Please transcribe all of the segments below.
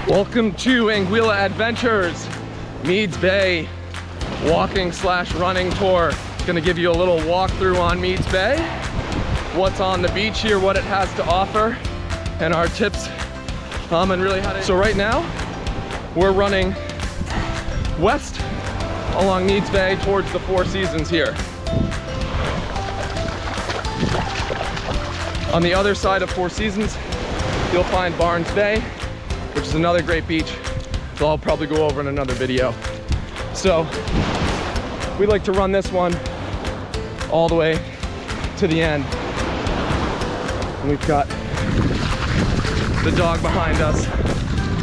Welcome to Anguilla Adventures, Meads Bay walking / running tour. It's gonna give you a little walkthrough on Meads Bay, what's on the beach here, what it has to offer, and our tips and really how to. So right now, we're running west along Meads Bay towards the Four Seasons here. On the other side of Four Seasons, you'll find Barnes Bay, which is another great beach that I'll probably go over in another video. So we like to run this one all the way to the end. And we've got the dog behind us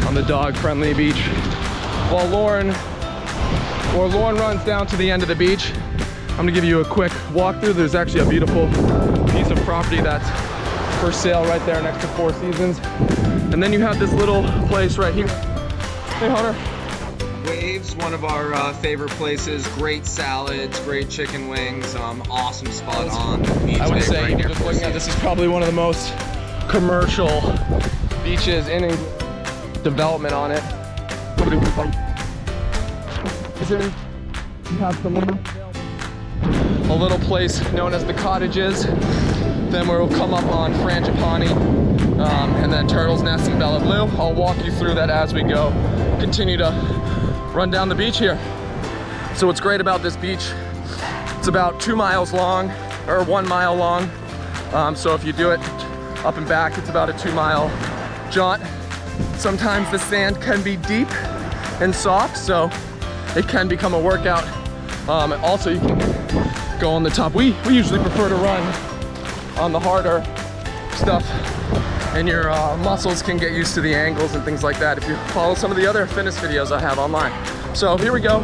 on the dog-friendly beach. While Lauren runs down to the end of the beach, I'm gonna give you a quick walkthrough. There's actually a beautiful piece of property that's for sale right there next to Four Seasons. And then you have this little place right here. Hey, Hunter. Waves, one of our favorite places. Great salads, great chicken wings, awesome spot on Meads Bay. I would say, right just looking at this, is probably one of the most commercial beaches in development on it. You have a little place known as the Cottages. Then we'll come up on Frangipani, and then Turtles Nest and Blu. I'll walk you through that as we go. Continue to run down the beach here. So what's great about this beach, it's about 2 miles long, or 1 mile long. So if you do it up and back, it's about a 2-mile jaunt. Sometimes the sand can be deep and soft, so it can become a workout. Also, you can go on the top. We usually prefer to run on the harder stuff, and your muscles can get used to the angles and things like that if you follow some of the other fitness videos I have online. So here we go.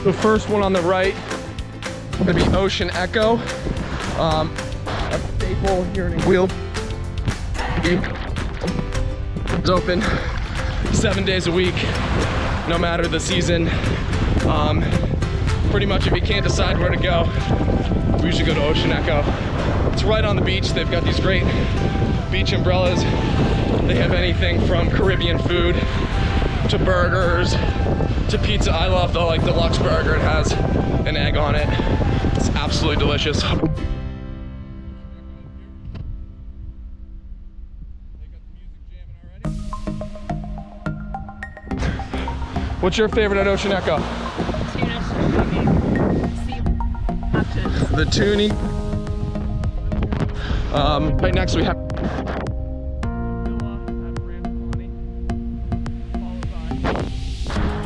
The first one on the right is gonna be Ocean Echo, a staple here in Anguilla. It's open 7 days a week, no matter the season. Pretty much if you can't decide where to go, we usually go to Ocean Echo. It's right on the beach. They've got these great beach umbrellas. They have anything from Caribbean food to burgers to pizza. I love the deluxe burger. It has an egg on it. It's absolutely delicious. What's your favorite at Ocean Echo? The toonie. Right next we have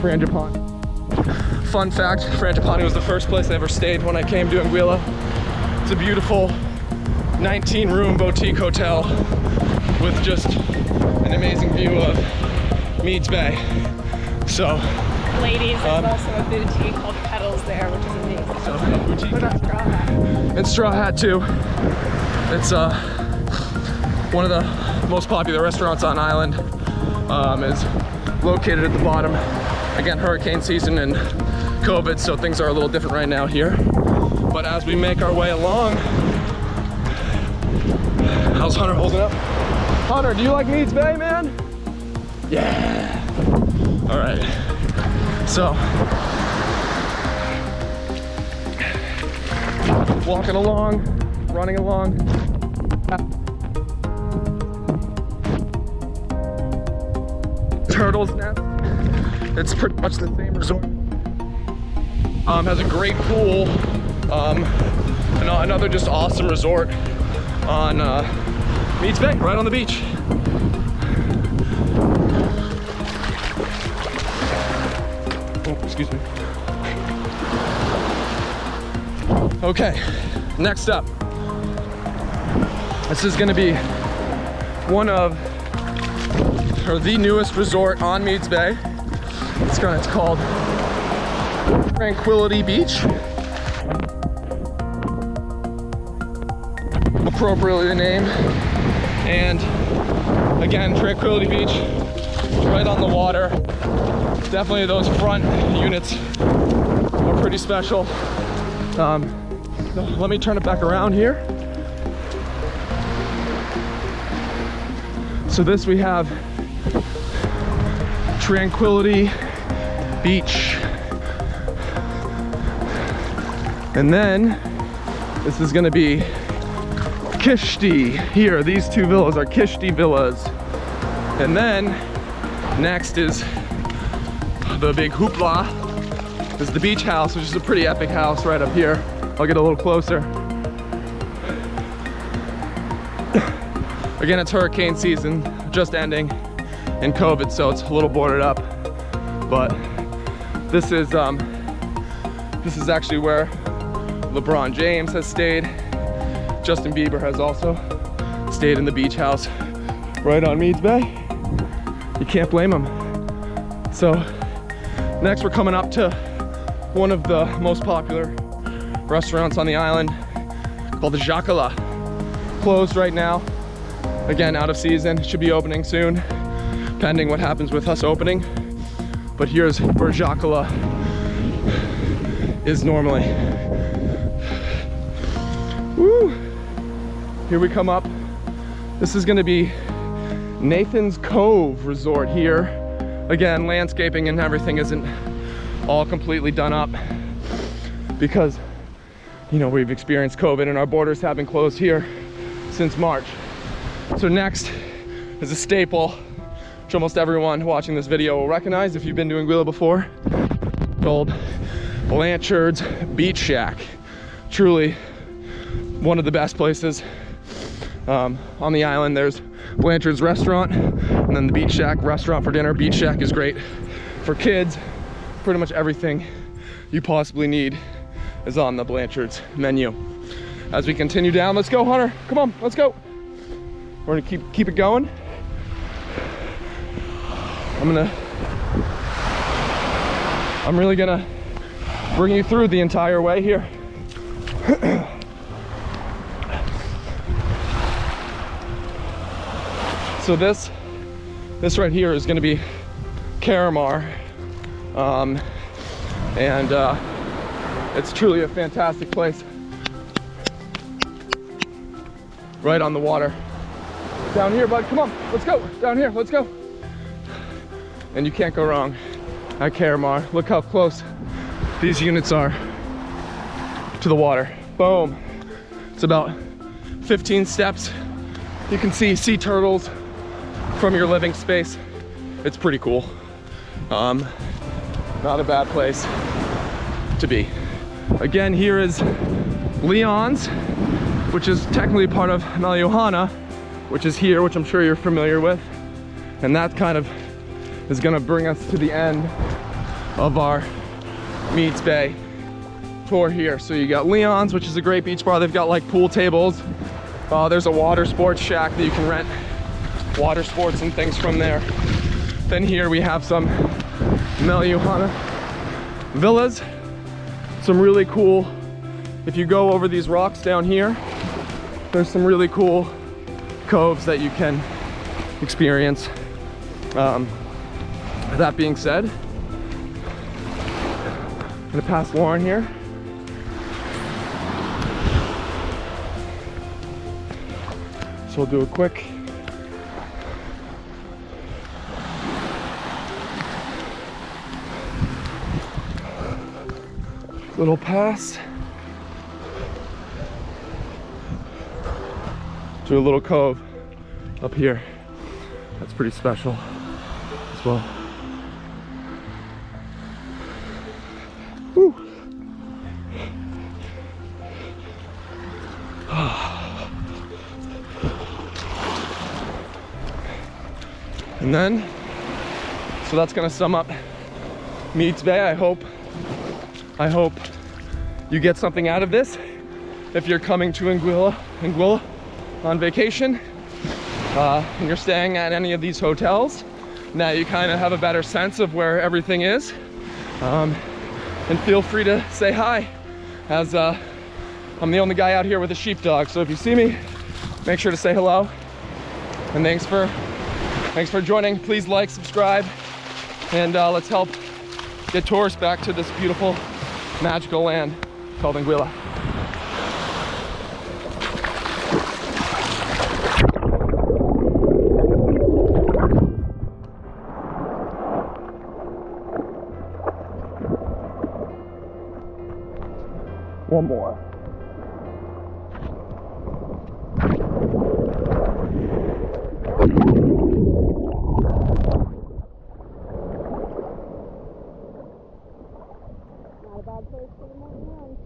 Frangipani. Fun fact, Frangipani was the first place I ever stayed when I came to Anguilla. It's a beautiful 19-room boutique hotel with just an amazing view of Meads Bay. So, ladies, there's also a boutique called Petals there, which is amazing. So boutique. What about Straw Hat? And Straw Hat too. It's one of the most popular restaurants on island. Is located at the bottom. Again, hurricane season and COVID, so things are a little different right now here. But as we make our way along, how's Hunter holding up? Hunter, do you like Meads Bay, man? Yeah. All right, so walking along, running along. Turtles Nest. It's pretty much the same resort. Has a great pool. Another just awesome resort on Meads Bay, right on the beach. Excuse me. Okay, next up. This is gonna be one of, or the newest resort on Meads Bay. It's called Tranquility Beach. Appropriately named. And again, Tranquility Beach, right on the water. Definitely those front units are pretty special. Let me turn it back around here. So this we have Tranquility Beach. And then this is gonna be Kishti here. These two villas are Kishti Villas. And then next is the big hoopla. This is the beach house, which is a pretty epic house right up here. I'll get a little closer. Again, it's hurricane season, just ending in Cove, so it's a little boarded up. But this is actually where Lebron James has stayed. Justin Bieber has also stayed in the beach house right on Meads Bay. You can't blame him. So next we're coming up to one of the most popular restaurants on the island called the Jacala. Closed right now. Again, out of season, should be opening soon, pending what happens with us opening. But here's where Jacala is normally. Woo! Here we come up. This is gonna be Nathan's Cove Resort here. Again, landscaping and everything isn't all completely done up because, you know, we've experienced COVID and our borders have been closed here since March. So next is a staple, which almost everyone watching this video will recognize if you've been to Anguilla before, called Blanchard's Beach Shack. Truly one of the best places on the island. There's Blanchard's restaurant and then the Beach Shack restaurant for dinner. Beach Shack is great for kids. Pretty much everything you possibly need is on the Blanchard's menu. As we continue down, let's go, Hunter. Come on, let's go. We're gonna keep it going. I'm really gonna bring you through the entire way here. So this right here is gonna be Carimar. It's truly a fantastic place. Right on the water. Down here, bud, come on, let's go. Down here, let's go. And you can't go wrong at Carimar. Look how close these units are to the water. Boom. It's about 15 steps. You can see sea turtles from your living space. It's pretty cool. Not a bad place to be. Again, here is Leon's, which is technically part of malliouhana, which is here, which I'm sure you're familiar with. And that kind of is gonna bring us to the end of our Meads Bay tour here. So you got Leon's, which is a great beach bar. They've got like pool tables. There's a water sports shack that you can rent water sports and things from there. Then here we have some malliouhana villas. Some really cool, if you go over these rocks down here, there's some really cool coves that you can experience. That being said, I'm gonna pass Lauren here. So we'll do a quick little pass to a little cove up here. That's pretty special as well. Woo. And then, so that's gonna sum up Meads Bay. I hope you get something out of this. If you're coming to Anguilla on vacation, and you're staying at any of these hotels, now you kind of have a better sense of where everything is. And feel free to say hi, as I'm the only guy out here with a sheepdog. So if you see me, make sure to say hello. And thanks for joining. Please like, subscribe, and let's help get tourists back to this beautiful, magical land called Anguilla. One more. Not a bad place for the morning run.